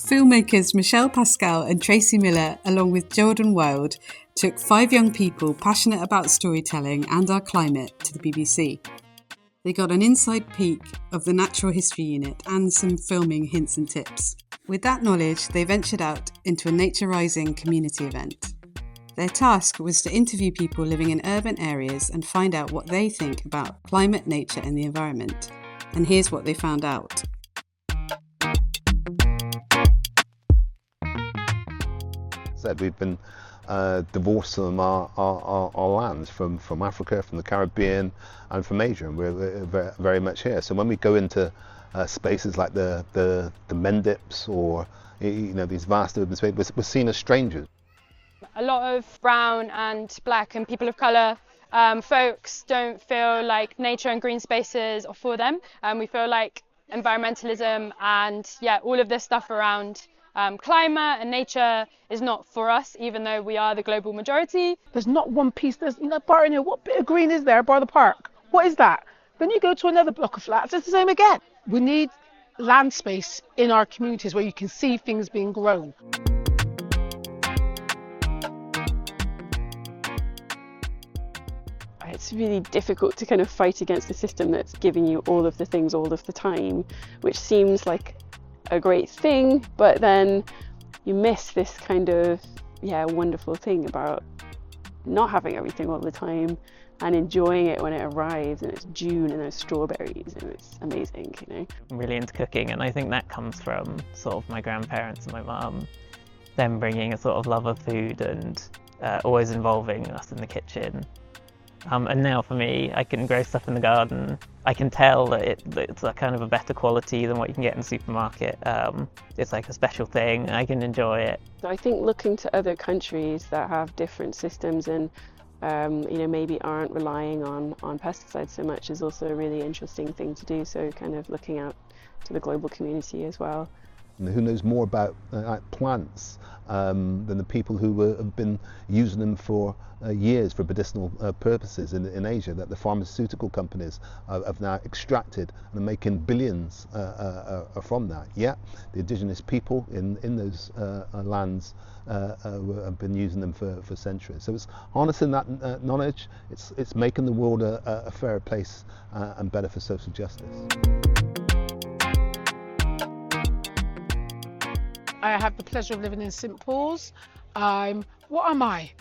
Filmmakers Michelle Pascal and Tracy Miller, along with Jordan Wilde, took 5 young people passionate about storytelling and our climate to the BBC. They got an inside peek of the Natural History Unit and some filming hints and tips. With that knowledge, they ventured out into a Nature Rising community event. Their task was to interview people living in urban areas and find out what they think about climate, nature and the environment. And here's what they found out. We've been divorced from our lands, from Africa, from the Caribbean and from Asia, and we're very much here. So when we go into spaces like the Mendips or these vast urban spaces, we're seen as strangers. A lot of brown and black and people of colour folks don't feel like nature and green spaces are for them. We feel like environmentalism and all of this stuff around climate and nature is not for us, even though we are the global majority. There's not one piece, there's bar in here, what bit of green is there by the park? What is that? Then you go to another block of flats, it's the same again. We need land space in our communities where you can see things being grown. It's really difficult to kind of fight against a system that's giving you all of the things all of the time, which seems like a great thing, but then you miss this kind of wonderful thing about not having everything all the time and enjoying it when it arrives and it's June and there's strawberries and it's amazing, I'm really into cooking, and I think that comes from sort of my grandparents and my mum, them bringing a sort of love of food and always involving us in the kitchen. And now for me, I can grow stuff in the garden. I can tell that it's a kind of a better quality than what you can get in the supermarket. It's like a special thing. I can enjoy it. So I think looking to other countries that have different systems and maybe aren't relying on pesticides so much is also a really interesting thing to do. So kind of looking out to the global community as well. Who knows more about plants than the people who have been using them for years for medicinal purposes in Asia, that the pharmaceutical companies have now extracted and are making billions from that. Yeah, the indigenous people in those lands have been using them for centuries. So it's harnessing that knowledge, it's making the world a fairer place and better for social justice. I have the pleasure of living in St Paul's. What am I?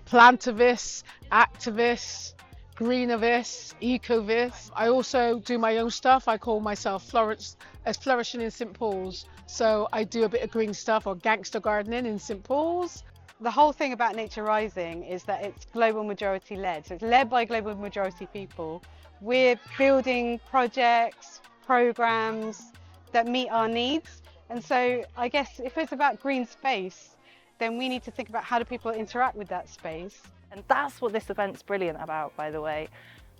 Plantivist, activist, greenivist, ecovist. I also do my own stuff. I call myself Flourishing in St Paul's. So I do a bit of green stuff or gangster gardening in St Paul's. The whole thing about Nature Rising is that it's global majority led. So it's led by global majority people. We're building projects, programs that meet our needs. And so I guess if it's about green space, then we need to think about how do people interact with that space. And that's what this event's brilliant about, by the way,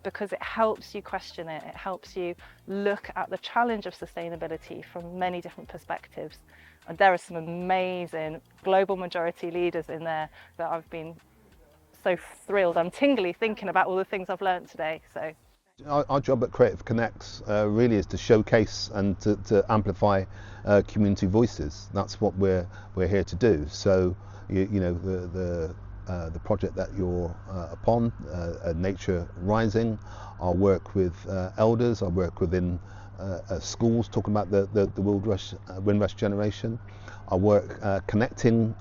because it helps you question it. It helps you look at the challenge of sustainability from many different perspectives. And there are some amazing global majority leaders in there that I've been so thrilled. I'm tingly thinking about all the things I've learned today. So. Our job at Creative Connex really is to showcase and to amplify community voices. That's what we're here to do. So the project that you're upon, Nature Rising, our work with elders, our work within schools talking about the Windrush generation, our work connecting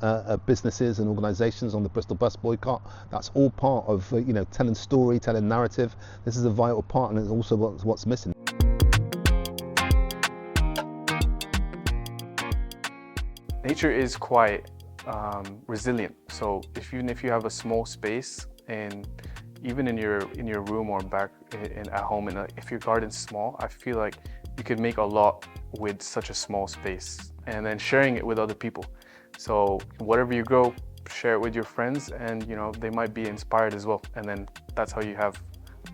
businesses and organisations on the Bristol bus boycott. That's all part of telling story, telling narrative. This is a vital part, and it's also what's missing. Nature is quite resilient. So even if you have a small space, and even in your room or back at home, if your garden's small, I feel like you could make a lot with such a small space, and then sharing it with other people. So whatever you grow, share it with your friends, and they might be inspired as well. And then that's how you have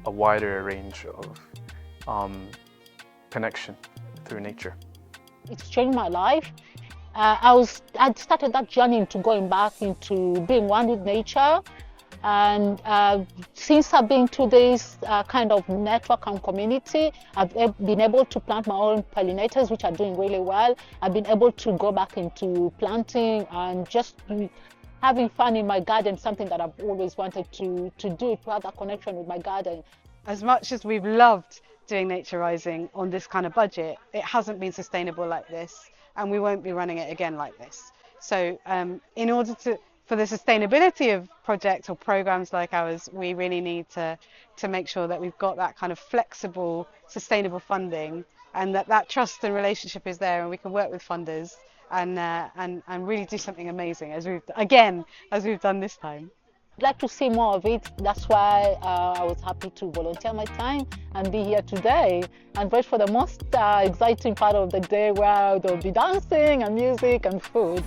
a wider range of connection through nature. It's changed my life. I started that journey into going back into being one with nature. And since I've been to this kind of network and community, I've been able to plant my own pollinators, which are doing really well. I've been able to go back into planting and just having fun in my garden, something that I've always wanted to do, to have that connection with my garden. As much as we've loved doing Nature Rising on this kind of budget, it hasn't been sustainable like this, and we won't be running it again like this. So in order for the sustainability of projects or programs like ours, we really need to make sure that we've got that kind of flexible, sustainable funding, and that trust and relationship is there, and we can work with funders and really do something amazing as we've done this time. I'd like to see more of it. That's why I was happy to volunteer my time and be here today and wait for the most exciting part of the day, where there'll be dancing and music and food.